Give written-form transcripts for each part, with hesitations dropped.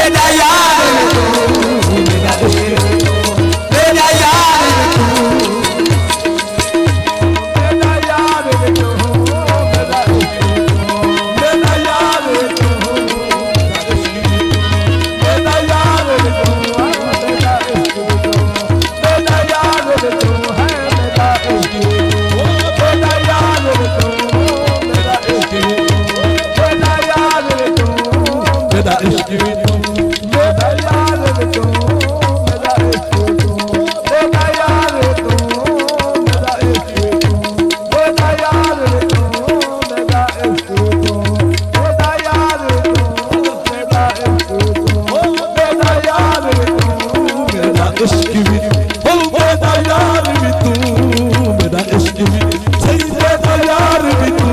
मेरा यार तू, मेरा इश्क मेरा यार तू, मेरा यार तू, मेरा इश्क मेरा यार तू, मेरा यार तू, मेरा इश्क मेरा यार तू है, मेरा इश्क मेरा यार तू, मेरा इश्क मेरा यार तू, मेरा इश्क मेरा यार तू, मेरा इश्क मेरा यार तू, मेरा इश्क मेरा यार तू, मेरा इश्क मेरा यार तू, मेरा इश्क मेरा यार तू, मेरा इश्क ओ मेरा यार भी तू, मेरा इश्क सही मेरा यार भी तू,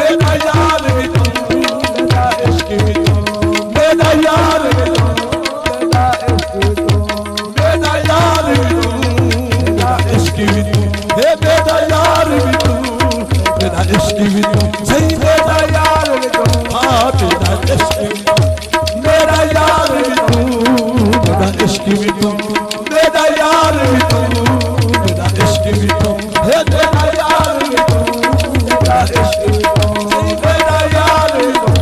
मेरा यार भी तू, मेरा इश्क मेरा यार भी तू, मेरा इश्क मेरा यार भी तू, मेरा इश्क हे मेरा यार भी तू, मेरा इश्क भी तू सही मेरा यार भी तू, हाँ तेरा इश्क मेरा यार भी तू, मेरा इश्क भी तू, मेरा यार भी तू, मेरा इश्क भी तू, हे मेरा यार भी तू, मेरा इश्क सही मेरा यार भी तू,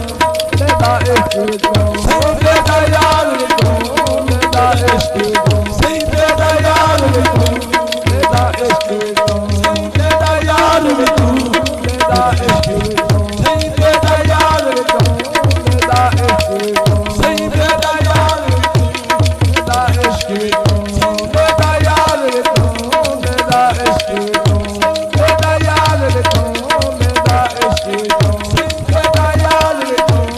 मेरा इश्क सही मेरा यार भी तू, मेरा इश्क सही मेरा यार भी तू, मेरा इश्क सही मेरा यार भी तू, मेरा इश्क सही मेरा यार भी तू, मेरा इश्क सही मेरा यार भी तू, मेरा इश्क सही मेरा यार भी तू, मेरा इश्क मेरा यार भी तू, मेरा इश्क सही मेरा यार भी तू, मेरा इश्क सही मेरा यार भी तू, मेरा इश्क मेरा यार भी तू,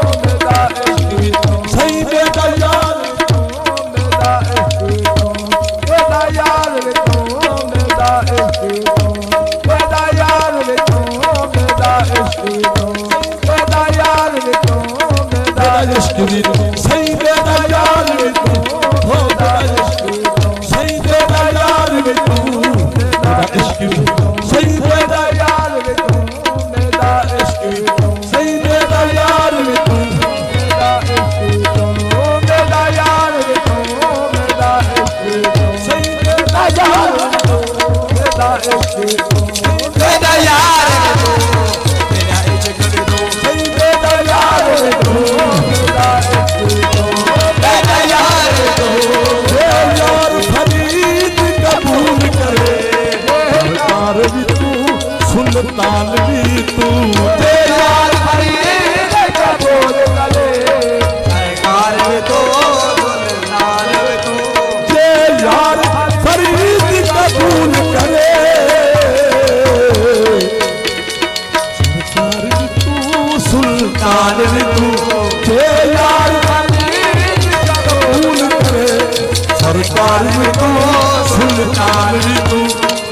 मेरा इश्क सही मेरा यार भी तू, मेरा इश्क मेरा यार भी तू, मेरा इश्क मेरा यार भी तू, मेरा इश्क मेरा यार भी तू, मेरा इश्क सही मेरा यार भी तू, हो मेरा इश्क सही मेरा यार भी तू, मेरा इश्क सही मेरा यार भी तू, मेरा इश्क सही मेरा यार भी तू, मेरा इश्क मेरा यार भी तू, मेरा इश्क सही मेरा यार भी तू, मेरा इश्क मेरा यार भी तू, मेरा इश्क सही मेरा यार भी तू, मेरा इश्क मेरा यार भी तू, हे यार फरीद कबूल करे, सरकार भी तू सुल्तान भी तू, हे यार फरीद कबूल करे, सरकार भी तू सुल्तान भी तू, हे यार फरीद कबूल करे, सरकार भी तू सुल्तान भी तू, हे यार फरीद कबूल करे, सरकार भी तू सुल्तान भी तू,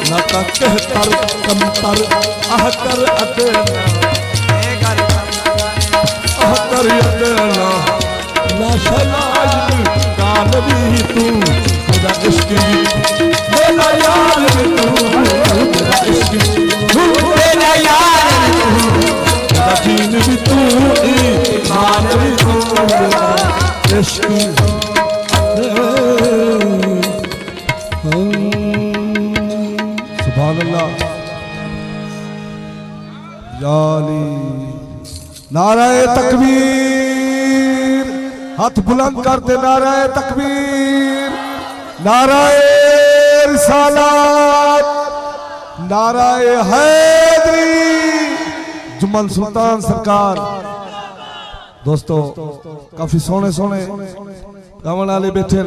न कहतर कमतर अहकर अदेना, अहकर अदेना न शलाज कान भी तू, मेरा इश्क मेरा यार भी तू, मेरा इश्क मेरा यार भी तू, मेरा दीन भी तू, ईमान भी तू, मेरा इश्क सुभान अल्लाह याली नाराए तकबीर, हाथ बुलंद करते नाराए तकबीर, नाराए रिसालत, नाराए हैदरी, जुम्मन सुल्तान सरकार। दोस्तों काफी सोने सोने गावन वाले बैठे,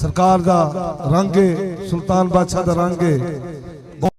सरकार दा रंगे, सुल्तान बादशाह दा रंगे।